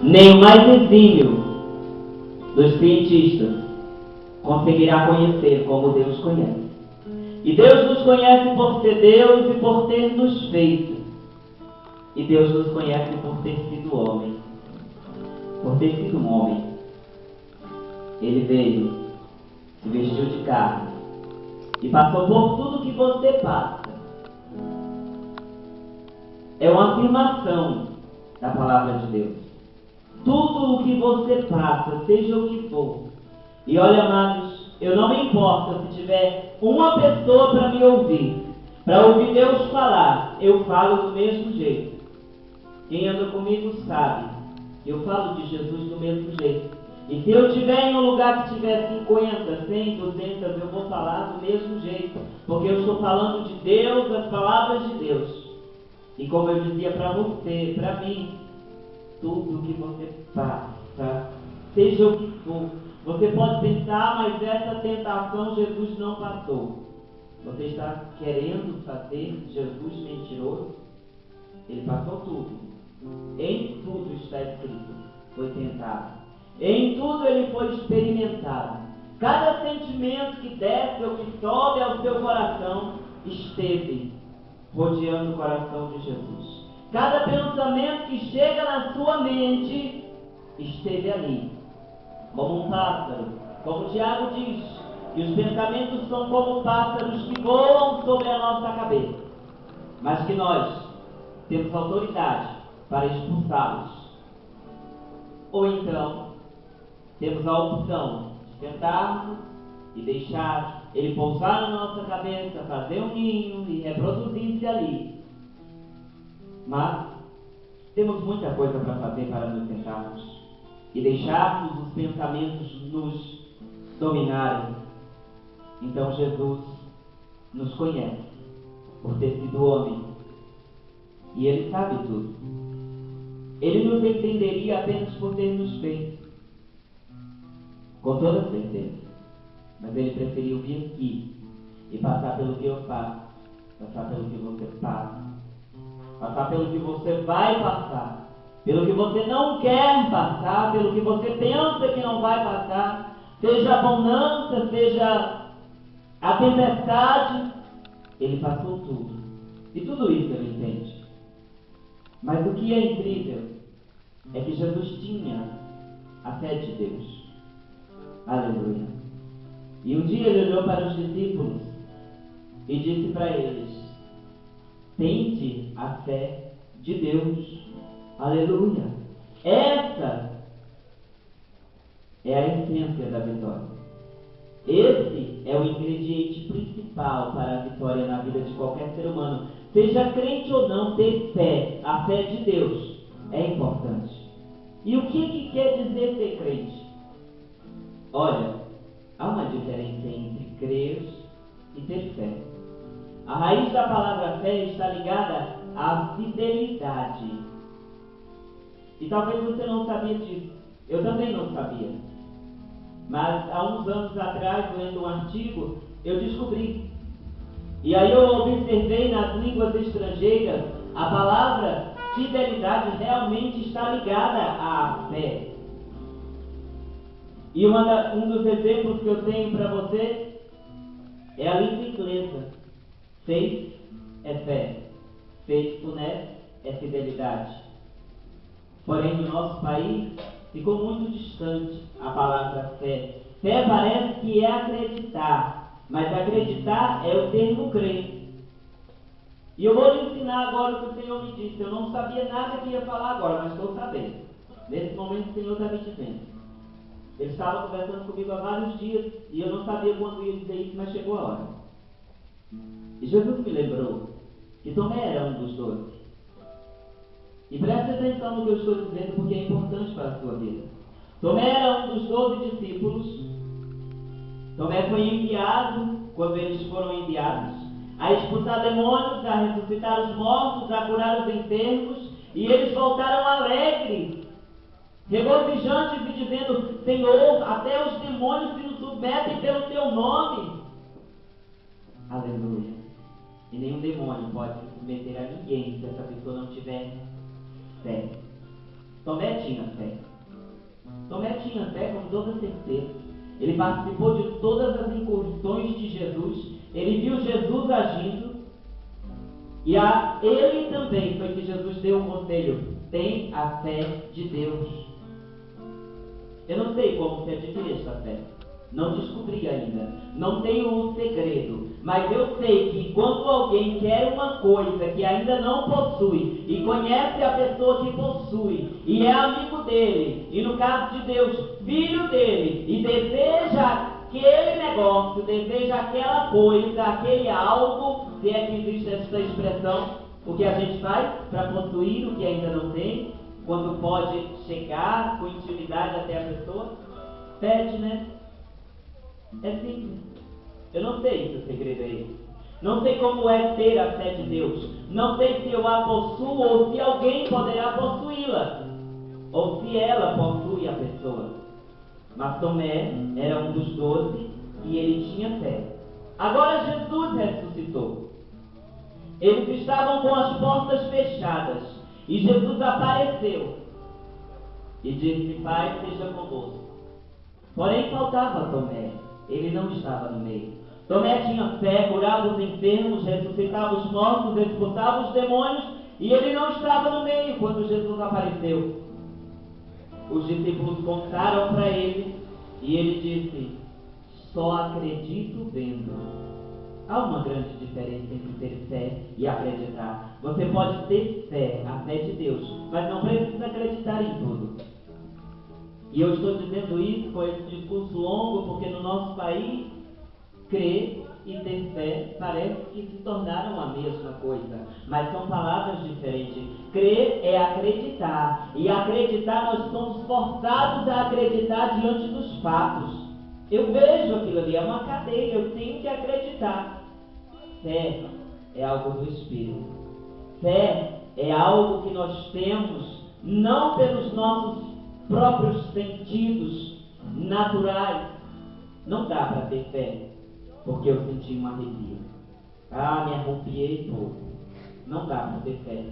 Nem o mais exímio dos cientistas conseguirá conhecer como Deus conhece. E Deus nos conhece por ser Deus e por ter nos feito. E Deus nos conhece por ter sido homem. Por ter sido um homem. Ele veio, se vestiu de carne e passou por tudo que você passa. É uma afirmação da palavra de Deus. Tudo o que você passa, seja o que for. E olha, amados, eu não me importo se tiver uma pessoa para me ouvir, para ouvir Deus falar, eu falo do mesmo jeito. Quem anda comigo sabe, eu falo de Jesus do mesmo jeito. E se eu estiver em um lugar que tiver 50, 100, 200, eu vou falar do mesmo jeito, porque eu estou falando de Deus, as palavras de Deus. E como eu dizia para você, para mim, tudo que você passa, seja o que for, você pode pensar, mas essa tentação Jesus não passou. Você está querendo fazer Jesus mentiroso? Ele passou tudo. Em tudo está escrito, foi tentado. Em tudo ele foi experimentado. Cada sentimento que desce ou que sobe ao seu coração esteve rodeando o coração de Jesus. Cada pensamento que chega na sua mente esteve ali, como um pássaro, como o Tiago diz. E os pensamentos são como pássaros que voam sobre a nossa cabeça, mas que nós temos autoridade para expulsá-los. Ou então temos a opção de tentarmos e deixar ele pousar na nossa cabeça, fazer um ninho e reproduzir-se ali. Mas temos muita coisa para fazer para nos tentarmos e deixarmos os pensamentos nos dominarem. Então Jesus nos conhece por ter sido homem e Ele sabe tudo. Ele nos entenderia apenas por ter nos feito, com toda certeza. Mas Ele preferiu vir aqui e passar pelo que eu passo, passar pelo que você passa, passar pelo que você vai passar, pelo que você não quer passar, pelo que você pensa que não vai passar, seja a bonança, seja a tempestade. Ele passou tudo. E tudo isso Ele entende. Mas o que é incrível é que Jesus tinha a fé de Deus. Aleluia. E um dia Ele olhou para os discípulos e disse para eles: tente a fé de Deus. Aleluia. Essa é a essência da vitória. Esse é o ingrediente principal para a vitória na vida de qualquer ser humano. Seja crente ou não, ter fé, a fé de Deus, é importante. E o que quer dizer ser crente? Olha, há uma diferença entre crer e ter fé. A raiz da palavra fé está ligada à fidelidade. E talvez você não sabia disso. Eu também não sabia. Mas há uns anos atrás, lendo um artigo, eu descobri. E aí eu observei nas línguas estrangeiras, a palavra fidelidade realmente está ligada à fé. E um dos exemplos que eu tenho para você é a língua inglesa. Faith é fé, faithfulness é fidelidade. Porém, no nosso país, ficou muito distante a palavra fé. Fé parece que é acreditar, mas acreditar é o termo crer. E eu vou lhe ensinar agora o que o Senhor me disse. Eu não sabia nada que ia falar agora, mas estou sabendo. Nesse momento o Senhor está me dizendo. Ele estava conversando comigo há vários dias e eu não sabia quando ia dizer isso, mas chegou a hora. E Jesus me lembrou que Tomé era um dos 12. E preste atenção no que eu estou dizendo, porque é importante para a sua vida. Tomé era um dos 12 discípulos. Tomé foi enviado, quando eles foram enviados, a expulsar demônios, a ressuscitar os mortos, a curar os enfermos. E eles voltaram alegres, regozijantes e dizendo: Senhor, até os demônios se nos submetem pelo teu nome. Aleluia. E nenhum demônio pode se submeter a ninguém se essa pessoa não tiver fé. Tomé tinha fé. Tomé tinha fé com toda certeza. Ele participou de todas as incursões de Jesus. Ele viu Jesus agindo. E a ele também foi que Jesus deu o conselho: tem a fé de Deus. Eu não sei como se adquire esta fé. Não descobri ainda. Não tenho um segredo. Mas eu sei que quando alguém quer uma coisa que ainda não possui e conhece a pessoa que possui e é amigo dele, e no caso de Deus, filho dele, e deseja aquele negócio, deseja aquela coisa, aquele algo, se é que existe essa expressão, o que a gente faz para possuir o que ainda não tem, quando pode chegar com intimidade até a pessoa? Pede, né? É simples. Eu não sei se o segredo é esse. Não sei como é ter a fé de Deus. Não sei se eu a possuo ou se alguém poderá possuí-la. Ou se ela possui a pessoa. Mas Tomé era um dos 12 e ele tinha fé. Agora Jesus ressuscitou. Eles estavam com as portas fechadas. E Jesus apareceu. E disse: Pai, seja conosco. Porém faltava Tomé. Ele não estava no meio. Tomé tinha fé, curava os enfermos, ressuscitava os mortos, expulsava os demônios, e ele não estava no meio quando Jesus apareceu. Os discípulos contaram para ele, e ele disse: só acredito vendo. Há uma grande diferença entre ter fé e acreditar. Você pode ter fé, a fé de Deus, mas não precisa acreditar em tudo. E eu estou dizendo isso com esse discurso longo, porque no nosso país, crer e ter fé parece que se tornaram a mesma coisa, mas são palavras diferentes. Crer é acreditar, e acreditar nós somos forçados a acreditar diante dos fatos. Eu vejo aquilo ali, é uma cadeia, eu tenho que acreditar. Fé é algo do Espírito. Fé é algo que nós temos não pelos nossos próprios sentidos naturais. Não dá para ter fé porque eu senti um arrepio. Me arrepiei todo. Não dá para ter fé.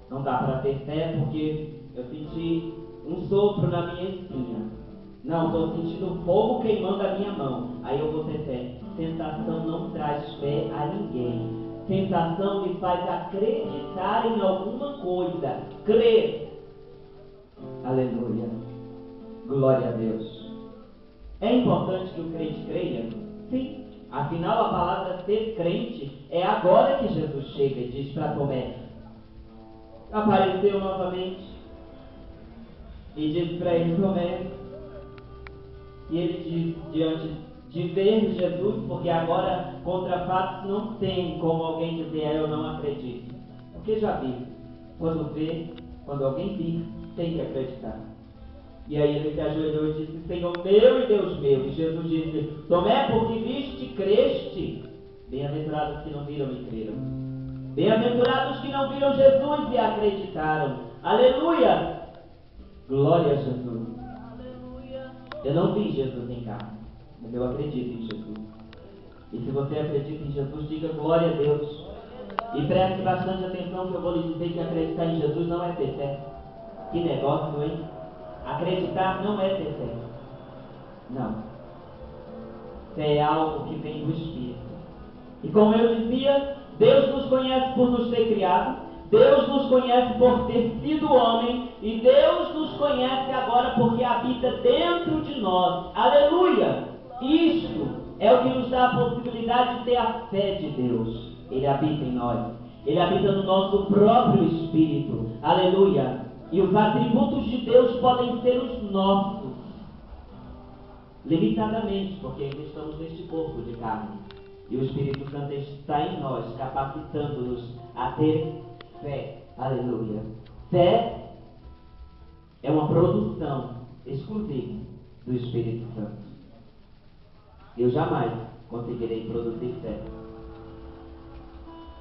Não dá para ter fé porque eu senti um sopro na minha espinha. Não, estou sentindo fogo queimando a minha mão. Aí eu vou ter fé. Sensação não traz fé a ninguém. Sensação me faz acreditar em alguma coisa. Crer. Aleluia. Glória a Deus. É importante que o crente creia? Sim. Afinal, a palavra ser crente é agora que Jesus chega e diz para Tomé. Apareceu novamente e disse para ele: Tomé. E ele diz, diante de ver Jesus, porque agora contra fatos não tem como alguém dizer: eu não acredito. Porque já vi. Quando alguém vir, tem que acreditar. E aí ele se ajoelhou e disse: Senhor meu e Deus meu. E Jesus disse: Tomé, porque viste, creste. Bem-aventurados que não viram e creram. Bem-aventurados que não viram Jesus e acreditaram. Aleluia! Glória a Jesus. Eu não vi Jesus em carne, mas eu acredito em Jesus. E se você acredita em Jesus, diga glória a Deus. E preste bastante atenção, que eu vou lhe dizer que acreditar em Jesus não é ter fé. Que negócio, hein? Acreditar não é ter fé. Não. Fé é algo que vem do Espírito. E como eu dizia, Deus nos conhece por nos ter criado, Deus nos conhece por ter sido homem, e Deus nos conhece agora porque habita dentro de nós. Aleluia! Isto é o que nos dá a possibilidade de ter a fé de Deus. Ele habita em nós. Ele habita no nosso próprio espírito. Aleluia! E os atributos de Deus podem ser os nossos. Limitadamente, porque ainda estamos neste corpo de carne. E o Espírito Santo está em nós, capacitando-nos a ter fé. Aleluia. Fé é uma produção exclusiva do Espírito Santo. Eu jamais conseguirei produzir fé.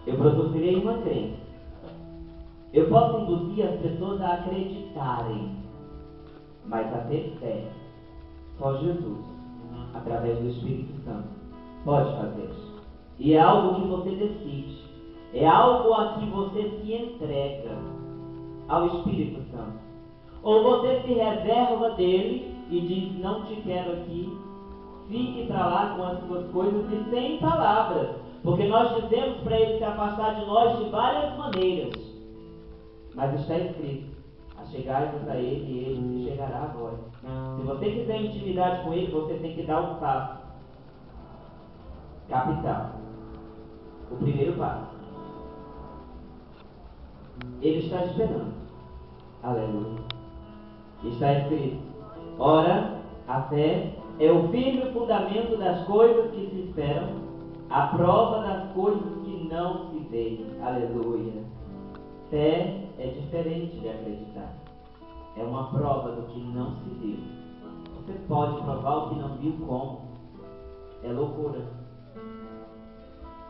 Eu produzirei uma crença. Eu posso induzir as pessoas a acreditarem, mas a ter fé, só Jesus, através do Espírito Santo, pode fazer. E é algo que você decide. É algo a que você se entrega ao Espírito Santo. Ou você se reserva dele e diz, não te quero aqui, fique para lá com as suas coisas e sem palavras, porque nós dizemos para ele se afastar de nós de várias maneiras, mas está escrito, achegai-vos a ele e ele se chegará a vós. Se você quiser intimidade com ele, você tem que dar um passo capital, o primeiro passo. Ele está esperando. Aleluia. Está escrito, ora, a fé é o firme fundamento das coisas que se esperam, a prova das coisas que não se veem. Aleluia. Fé é diferente de acreditar. É uma prova do que não se viu. Você pode provar o que não viu como? É loucura.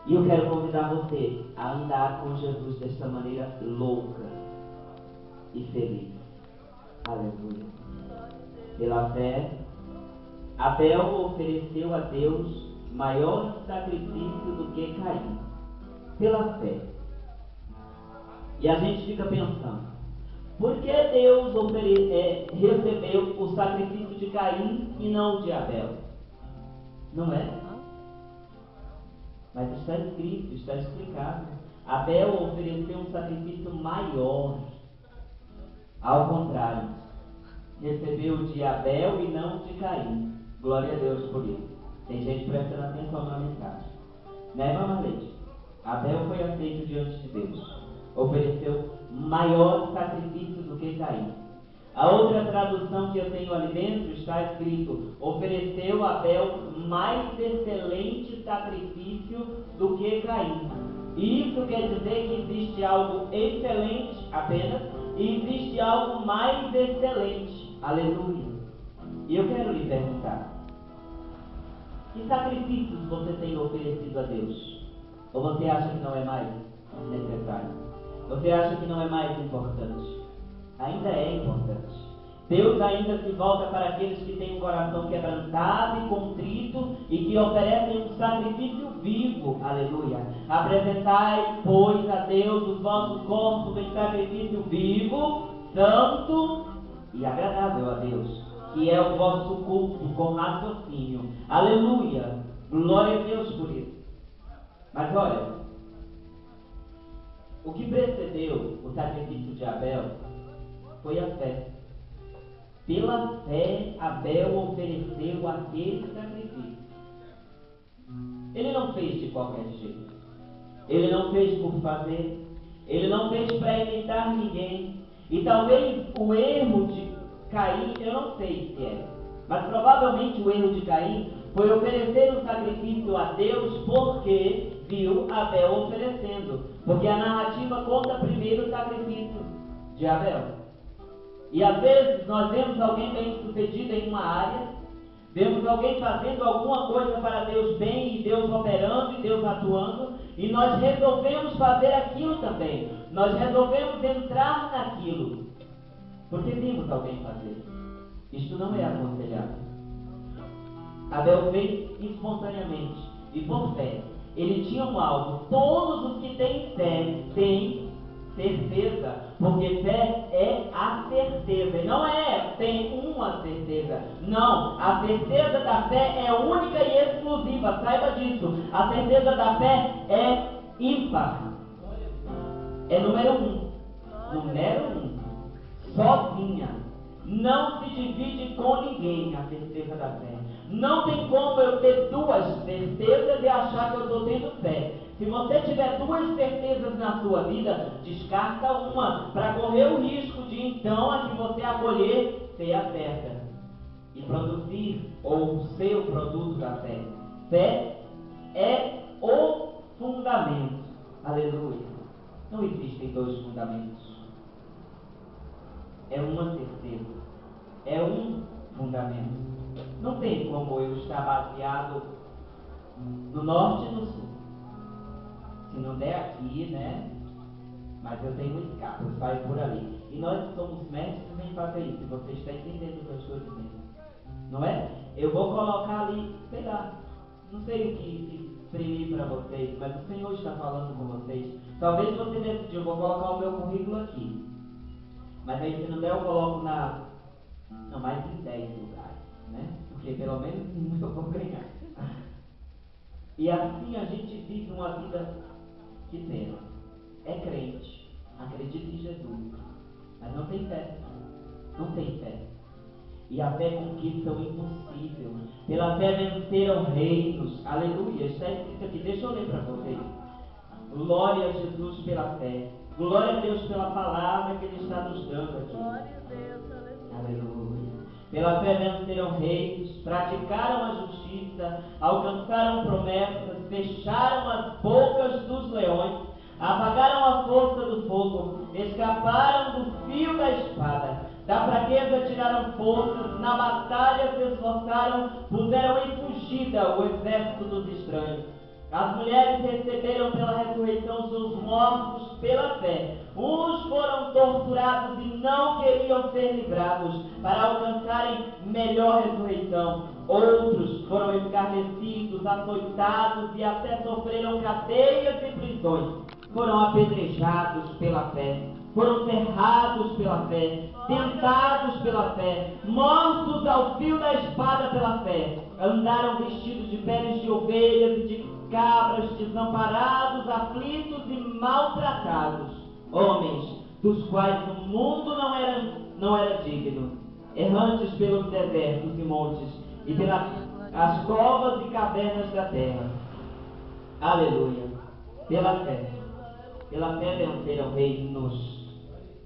E eu quero convidar você a andar com Jesus desta maneira louca e feliz. Aleluia. Pela fé, Abel ofereceu a Deus maior sacrifício do que Caim. Pela fé. E a gente fica pensando, por que Deus recebeu o sacrifício de Caim e não o de Abel? Não é? Mas está escrito, está explicado. Abel ofereceu um sacrifício maior. Ao contrário, recebeu de Abel e não de Caim. Glória a Deus por isso. Tem gente prestando atenção na mensagem. Né, Mama Leite? Abel foi aceito diante de Deus. Ofereceu maior sacrifício do que Caim. A outra tradução que eu tenho ali dentro está escrito, ofereceu Abel mais excelente sacrifício do que Caim. E isso quer dizer que existe algo excelente apenas, e existe algo mais excelente. Aleluia. E eu quero lhe perguntar, que sacrifícios você tem oferecido a Deus? Ou você acha que não é mais necessário? Você acha que não é mais importante? Ainda é importante. Deus ainda se volta para aqueles que têm um coração quebrantado e contrito e que oferecem um sacrifício vivo. Aleluia. Apresentai, pois, a Deus os vossos corpos em sacrifício vivo, santo e agradável a Deus, que é o vosso culto com raciocínio. Aleluia. Glória a Deus por isso. Mas olha, o que precedeu o sacrifício de Abel foi a fé. Pela fé, Abel ofereceu aquele sacrifício. Ele não fez de qualquer jeito. Ele não fez por fazer. Ele não fez para imitar ninguém. E talvez o erro de Caim, eu não sei se é, mas provavelmente o erro de Caim foi oferecer um sacrifício a Deus porque viu Abel oferecendo. Porque a narrativa conta primeiro o sacrifício de Abel. E às vezes nós vemos alguém bem sucedido em uma área, vemos alguém fazendo alguma coisa para Deus bem, e Deus operando, e Deus atuando, e nós resolvemos fazer aquilo também. Nós resolvemos entrar naquilo, porque vimos alguém fazer. Isto não é aconselhável. Abel fez espontaneamente e por fé. Ele tinha um alvo. Todos os que têm fé têm certeza, porque fé é a certeza, e não é tem uma certeza, não, a certeza da fé é única e exclusiva, saiba disso. A certeza da fé é ímpar, é número um, sozinha, não se divide com ninguém. A certeza da fé, não tem como eu ter duas certezas e achar que eu estou tendo fé. Se você tiver duas certezas na sua vida, descarta uma, para correr o risco de então a que você acolher ser a certa e produzir ou ser o produto da fé. Fé é o fundamento. Aleluia. Não existem dois fundamentos. É uma certeza. É um fundamento. Não tem como eu estar baseado no norte e no sul. Se não der aqui, né? Mas eu tenho um escape, eu saio por ali. E nós somos mestres em fazer isso. Você está entendendo o que eu estou dizendo? Não é? Eu vou colocar ali, sei lá, não sei o que exprimir para vocês, mas o Senhor está falando com vocês. Talvez você decidiu, eu vou colocar o meu currículo aqui. Mas aí se não der eu coloco mais em 10 lugares, né? Porque pelo menos um eu vou ganhar. E assim a gente vive uma vida que pena. É crente, acredita em Jesus, mas não tem fé. Não tem fé. E a fé conquista o impossível. Pela fé venceram reinos. Aleluia. Está escrito aqui. Deixa eu ler para vocês. Glória a Jesus pela fé. Glória a Deus pela palavra que Ele está nos dando aqui. Glória a Deus. Aleluia. Pela fé venceram reinos, praticaram a justiça, alcançaram promessas, fecharam as bocas dos leões, apagaram a força do fogo, escaparam do fio da espada, da fraqueza tiraram forças, na batalha se esforçaram, puseram em fugida o exército dos estranhos. As mulheres receberam pela ressurreição seus mortos pela fé. Uns foram torturados e não queriam ser livrados para alcançarem melhor ressurreição. Outros foram escarnecidos, açoitados e até sofreram cadeias e prisões. Foram apedrejados pela fé. Foram cerrados pela fé, tentados pela fé, mortos ao fio da espada pela fé. Andaram vestidos de peles de ovelhas e de cabras, desamparados, aflitos e maltratados. Homens dos quais o mundo não era digno, errantes pelos desertos e montes e pelas as covas e cavernas da terra. Aleluia. Pela fé venceram reinos.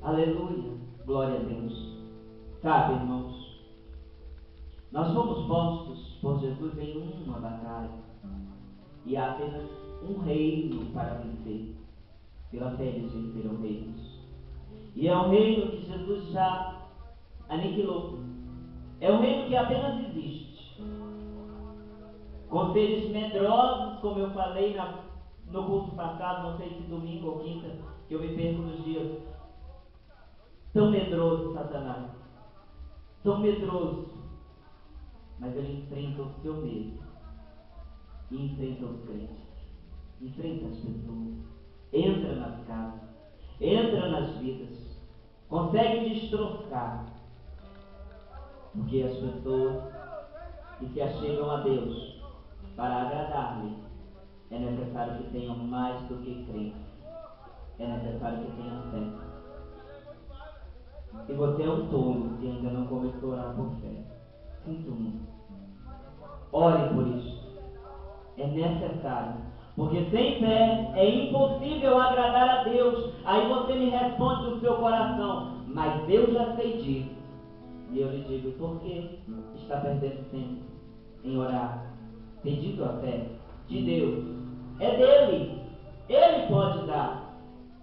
Aleluia, glória a Deus. Sabe, irmãos, nós fomos postos por Jesus em uma batalha e há apenas um reino para vencer. Pela fé eles venceram reinos. E é um reino que Jesus já aniquilou. É um reino que apenas existe. Com seres medrosos, como eu falei no culto passado, não sei se domingo ou quinta, que eu me perco nos dias. Tão medroso, Satanás. Tão medroso. Mas ele enfrenta o seu medo. E enfrenta os crentes. Enfrenta as pessoas. Entra nas casas. Entra nas vidas. Consegue destroçar. Porque as pessoas que se achegam a Deus para agradar-lhe, é necessário que tenham mais do que crença. É necessário que tenham fé. E você é um tolo que ainda não começou a orar por fé. Sinto muito. Ore por isso. É necessário. Porque sem fé é impossível agradar a Deus. Aí você me responde do seu coração. Mas eu já sei disso. E eu lhe digo, por que está perdendo tempo em orar? Pedindo a fé de Deus. É dele. Ele pode dar.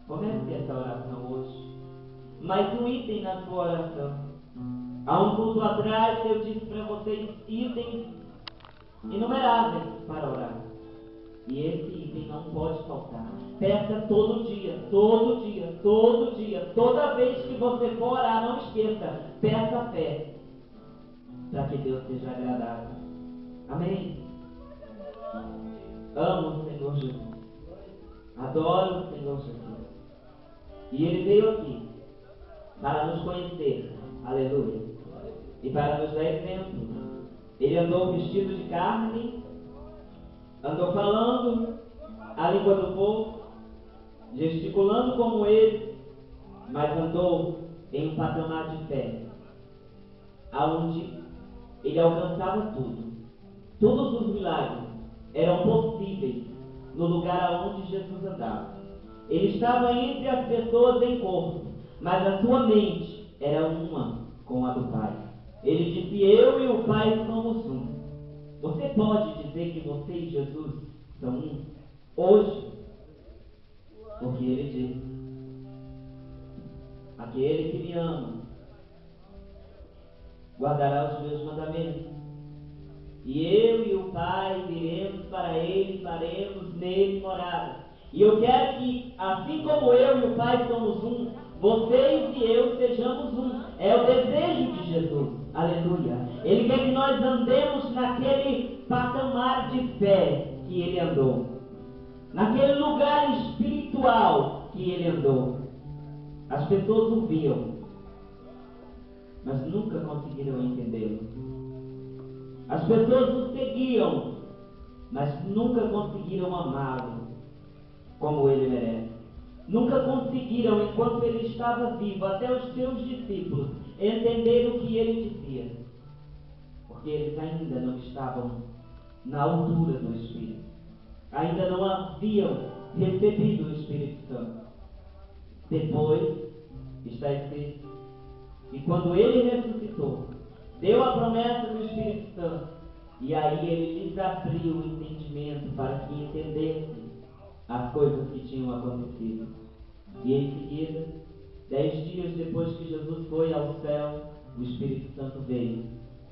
Comece essa oração hoje. Mais um item na sua oração. Há um culto atrás eu disse para vocês itens inumeráveis para orar. E esse item não pode faltar. Peça todo dia, todo dia, todo dia. Toda vez que você for orar, não esqueça. Peça fé. Para que Deus seja agradável. Amém? Amo o Senhor Jesus. Adoro o Senhor Jesus. E Ele veio aqui para nos conhecer, aleluia, e para nos dar exemplo. Ele andou vestido de carne, andou falando a língua do povo, gesticulando como ele, mas andou em um patamar de fé, aonde ele alcançava tudo. Todos os milagres eram possíveis no lugar aonde Jesus andava. Ele estava entre as pessoas em corpo, mas a sua mente era uma com a do Pai. Ele disse, eu e o Pai somos um. Você pode dizer que você e Jesus são um hoje? Porque Ele disse, aquele que me ama guardará os meus mandamentos. E eu e o Pai viremos para Ele e faremos nele morada. E eu quero que, assim como eu e o Pai somos um, vocês e eu sejamos um. É o desejo de Jesus. Aleluia. Ele quer que nós andemos naquele patamar de fé que Ele andou. Naquele lugar espiritual que Ele andou. As pessoas o viam. mas nunca conseguiram entendê-lo. As pessoas o seguiam, mas nunca conseguiram amá-lo como ele merece. Nunca conseguiram, enquanto ele estava vivo, até os seus discípulos, entender o que ele dizia. Porque eles ainda não estavam na altura do Espírito. Ainda não haviam recebido o Espírito Santo. Depois, está escrito, e quando ele ressuscitou, deu a promessa do Espírito Santo, e aí ele lhes abriu o entendimento para que entendessem as coisas que tinham acontecido. E em seguida, 10 dias depois que Jesus foi ao céu, o Espírito Santo veio,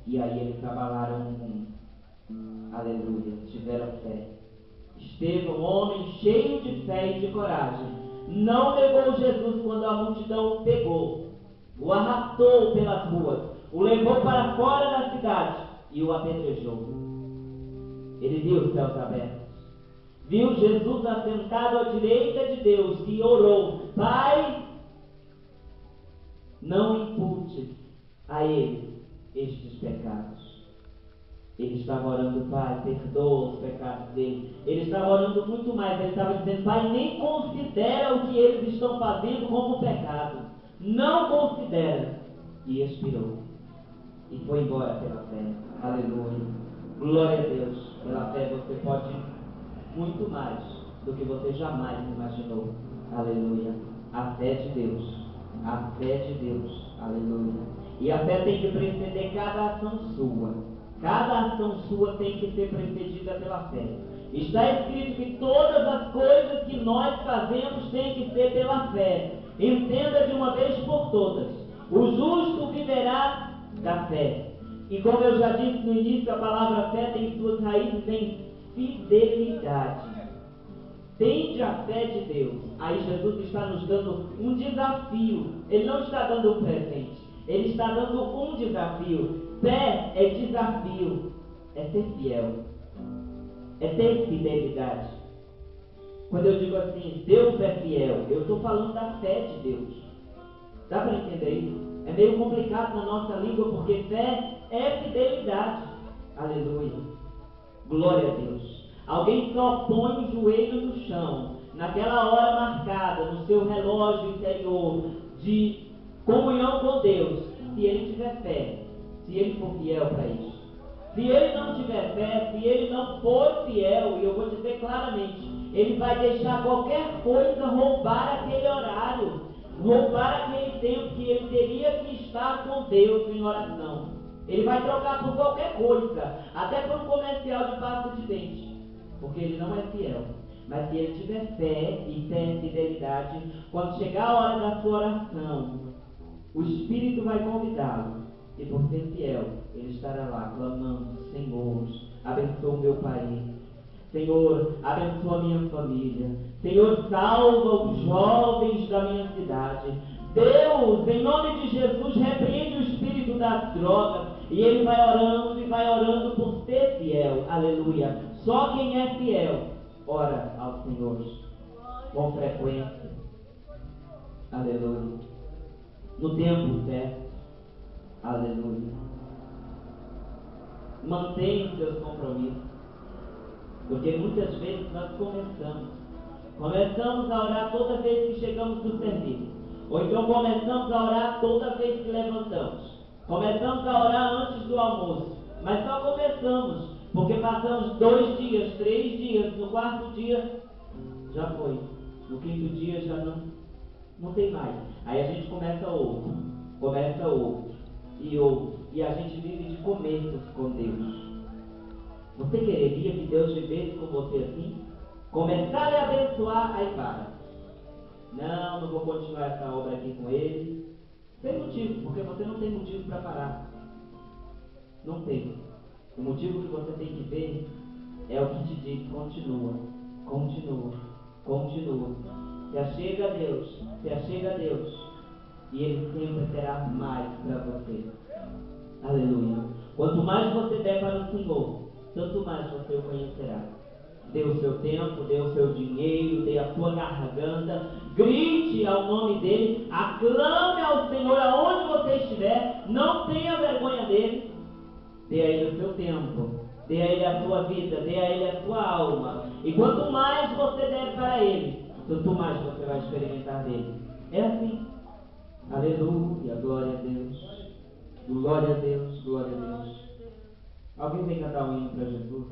e aí eles abalaram o mundo. Aleluia, tiveram fé. Estevão, homem cheio de fé e de coragem, não negou Jesus quando a multidão o pegou, o arrastou pelas ruas, o levou para fora da cidade e o apedrejou. Ele viu os céus abertos, viu Jesus assentado à direita de Deus e orou: Pai, não imputes a eles estes pecados. Ele estava orando: Pai, perdoa os pecados dele. Ele estava orando muito mais. Ele estava dizendo: Pai, nem considera o que eles estão fazendo como pecado. Não considera. E expirou. E foi embora pela fé. Aleluia. Glória a Deus. Pela fé você pode muito mais do que você jamais imaginou. Aleluia. A fé de Deus. A fé de Deus. Aleluia. E a fé tem que preceder cada ação sua. Cada ação sua tem que ser precedida pela fé. Está escrito que todas as coisas que nós fazemos têm que ser pela fé. Entenda de uma vez por todas: o justo viverá da fé. E como eu já disse no início, a palavra fé tem suas raízes em fidelidade. Tende a fé de Deus. Aí Jesus está nos dando um desafio. Ele não está dando um presente. Ele está dando um desafio. Fé é desafio, é ser fiel, é ter fidelidade. Quando eu digo assim, Deus é fiel, eu estou falando da fé de Deus. Dá para entender isso? É meio complicado na nossa língua, porque fé é fidelidade. Aleluia. Glória a Deus. Alguém só põe o joelho no chão, naquela hora marcada, no seu relógio interior, de comunhão com Deus, se ele tiver fé. Se ele for fiel para isso. Se ele não tiver fé, se ele não for fiel, e eu vou dizer claramente, ele vai deixar qualquer coisa roubar aquele horário, roubar aquele tempo que ele teria que estar com Deus em oração. Ele vai trocar por qualquer coisa, até por um comercial de pasta de dente, porque ele não é fiel. Mas se ele tiver fé e fé e fidelidade, quando chegar a hora da sua oração, o Espírito vai convidá-lo. E por ser fiel, ele estará lá clamando: Senhor, abençoa o meu país. Senhor, abençoa a minha família. Senhor, salva os jovens da minha cidade. Deus, em nome de Jesus, repreende o espírito das drogas. E ele vai orando por ser fiel. Aleluia. Só quem é fiel ora ao Senhor com frequência. Aleluia. No tempo certo. Aleluia. Mantenha os seus compromissos. Porque muitas vezes nós começamos a orar toda vez que chegamos do serviço. Ou então começamos a orar toda vez que levantamos. Começamos a orar antes do almoço. Mas só começamos, porque passamos 2 dias, 3 dias, no 4º dia já foi. No 5º dia já não tem mais. Aí a gente começa outro. E a gente vive de começos com Deus. Você quereria que Deus vivesse com você assim? Começar a abençoar, aí para. Não vou continuar essa obra aqui com ele. Sem motivo, porque você não tem motivo para parar. Não tem. O motivo que você tem que ver é o que te diz: continua. Se achega a Deus. E Ele sempre terá mais para você. Aleluia. Quanto mais você der para o Senhor, tanto mais você o conhecerá. Dê o seu tempo, dê o seu dinheiro, dê a sua garganta, grite ao nome dele, aclame ao Senhor aonde você estiver, não tenha vergonha dele. Dê a ele o seu tempo, dê a ele a sua vida, dê a ele a sua alma. E quanto mais você der para ele, tanto mais você vai experimentar dele. É assim. Aleluia, glória a Deus. Glória a Deus, glória a Deus. Alguém vem cantar um hino para Jesus?